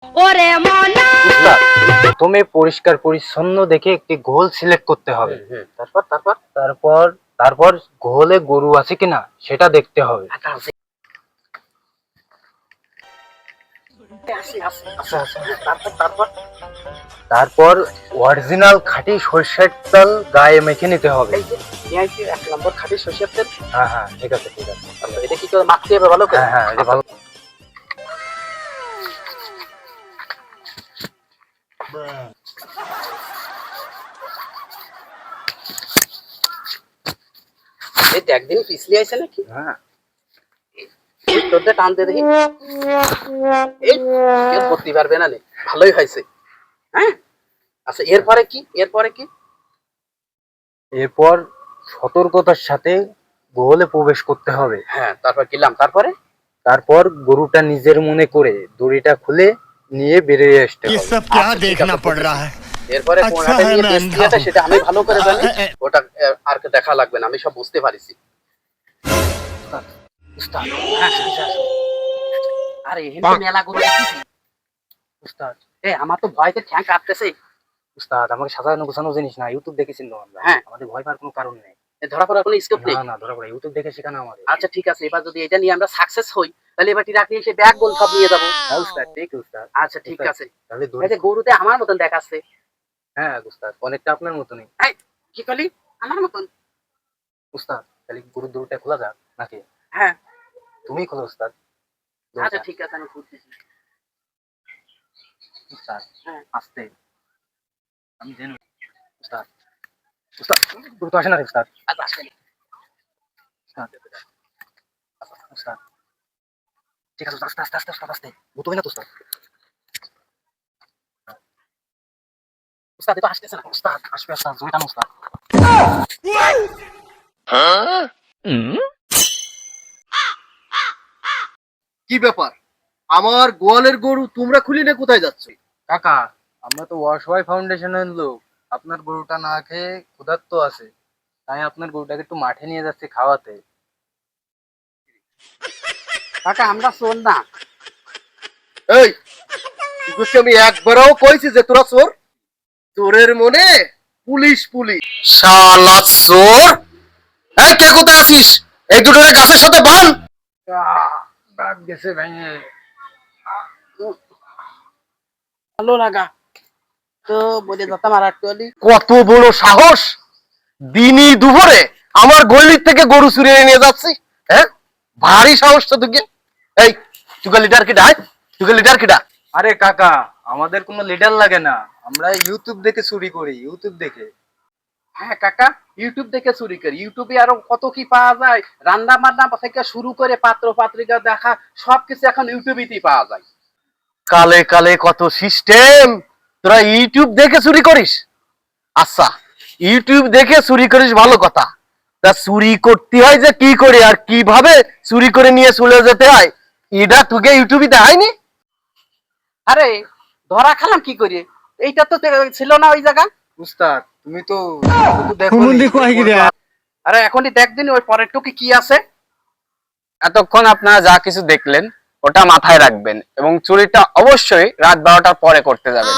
উস্তাদ, প্রথমে পরিষ্কার পরিচ্ছন্ন দেখে একটি গোল সিলেক্ট করতে হবে। তারপর তারপর তারপর তারপর গোলে গরু আছে কিনা সেটা দেখতে হবে। আচ্ছা আচ্ছা, তারপর তারপর তারপর অরিজিনাল খাঁটি সরষের তেল গায়ে মেখে নিতে হবে। এই যে পেঁয়াজ 1 নম্বর খাঁটি সরষের তেল। হ্যাঁ হ্যাঁ, ঠিক আছে ঠিক আছে। আচ্ছা, এটা কি করে মাখতে হবে ভালো করে? হ্যাঁ হ্যাঁ, এটা ভালো। এই তো একদিন পিছলি আইছে নাকি? হ্যাঁ, এই তোরটা টান দে দেখি। এই কেউ করতে পারবে না নে, ভালোই হয়েছে। হ্যাঁ আচ্ছা, এরপরে কি? এরপরে কি? এরপর সতর্কতার সাথে গোলে প্রবেশ করতে হবে। হ্যাঁ তারপর গেলাম, তারপরে তারপর গরুটা নিজের মনে করে দড়িটা খুলে নিয়ে বেরিয়ে আসতে ये হবে। सब क्या अच्छा, ठीक देखना है, पड़ रहा है। এরপরে আচ্ছা, কোনটা হ্যাঁ, নিয়ে मैं টেস্ট अंधा দিয়েছে हूँ। সেটা আমি ভালো করে জানি। ওটা আর কে দেখা লাগবে না, আমি সব বুঝতে পারিছি। উস্তাদ, হ্যাঁ শুনছি, আসো। আরে এখানে তো মেলা গরু দেখতেছি। উস্তাদ আমার তো ভয়তে ঠ্যাং কাঁপতেছে। উস্তাদ, আমাকে সাজানো গোছানো জিনিস না, ইউটিউব দেখেছিল আমরা। হ্যাঁ। আমাদের ভয় পাওয়ার কোনো কারণ নেই। ধরা পড়ার কোনো স্কোপ নেই। না না, ধরা পড়ে ইউটিউব দেখে শেখানো আমাদের। আচ্ছা ঠিক আছে, এবার যদি এটা নিয়ে আমরা সাকসেস হই তাহলে এবার টিরাক নিয়ে এসে ব্যাগ গোল সব নিয়ে যাবো। হ্যাঁ উস্তাদ, ঠিক উস্তাদ। আচ্ছা ঠিক উস্তাদ, আছে। তাহলে এই যে গরুতে আমার মতন দেখাচ্ছে। হ্যাঁ উস্তাদ, অনেকটা আপনার মতনই। এই কি করলি? আমার মতন? উস্তাদ, তাহলে গরুর দড়িটা খোলা যাক নাকি? হ্যাঁ তুমি খোলো উস্তাদ। আচ্ছা ঠিক আছে, আমি খুঁজতেছি। উস্তাদ, হ্যাঁ আস্তে, আমি জেনে। উস্তাদ উস্তাদ, গরু তো আসে না রে উস্তাদ। আচ্ছা আসেন। উস্তাদ উস্তাদ, ঠিক আছে উস্তাদ, আস্তে আস্তে আস্তে আস্তে, ভূত হয় না তো উস্তাদ। উস্তাদ, এ তো আসতেছে না। উস্তাদ আসবে উস্তাদ, জোরে টানো উস্তাদ। কি ব্যাপার? আমার গোয়ালের গরু তোমরা খুলি না কোথায় যাচ্ছ? কাকা, আমরা তো অসহায় ফাউন্ডেশনের লোক, আপনার গরুটা না খেয়ে ক্ষুধার্ত আছে, তাই আপনার গরুটাকে একটু মাঠে নিয়ে যাচ্ছি খাওয়াতে। কাকা আমরা চোর না। এই তোকে আমি একবারও কইছি যে তোরা চোর? চোরের মনে পুলিশ পুলিশ। শালা চোর! এই কে কোথায় আছিস? এই দুটোরে গাছের সাথে বাঁধ। ডাক গেছে ভেঙে। ভালো লাগা তো বলে যেতাম আর একটু হলি। কত বড় সাহস! দিনই দুপুরে আমার গলির থেকে গরু চুরিয়ে নিয়ে যাচ্ছি। হ্যাঁ, ভারী সাহস তো তোকে। এই তুই লিটার কিডা? তুই লিটার কিডা? আরে কাকা, আমাদের কোনো লিডার লাগে না, আমরা ইউটিউব দেখে চুরি করি, ইউটিউব দেখে। হ্যাঁ কাকা, ইউটিউব দেখে চুরি করি। ইউটিউবে আরো কত কি পাওয়া যায়, রান্না বান্না থেকে শুরু করে পাত্র পাত্রিকা দেখা সবকিছু এখন ইউটিউবেই পাওয়া যায়। কালে কালে কত সিস্টেম! তোরা ইউটিউব দেখে চুরি করিস? আচ্ছা, ইউটিউব দেখে চুরি করিস ভালো কথা, তা চুরি করতে হয় যে কি করে আর কিভাবে চুরি করে নিয়ে চলে যেতে হয় এটা তোকে ইউটিউবে দেখায়নি? আরে ধরা খেলাম কি করে? এইটা তো ছিল না ওই জায়গা। উস্তাদ, তুমি তো হুমুন দেখো আইগি রে। আরে এখনই দেখ দিন ওই পরের টুকি কি আছে। এতক্ষণ আপনারা যা কিছু দেখলেন ওটা মাথায় রাখবেন এবং চুরিটা অবশ্যই রাত 12টার পরে করতে যাবেন।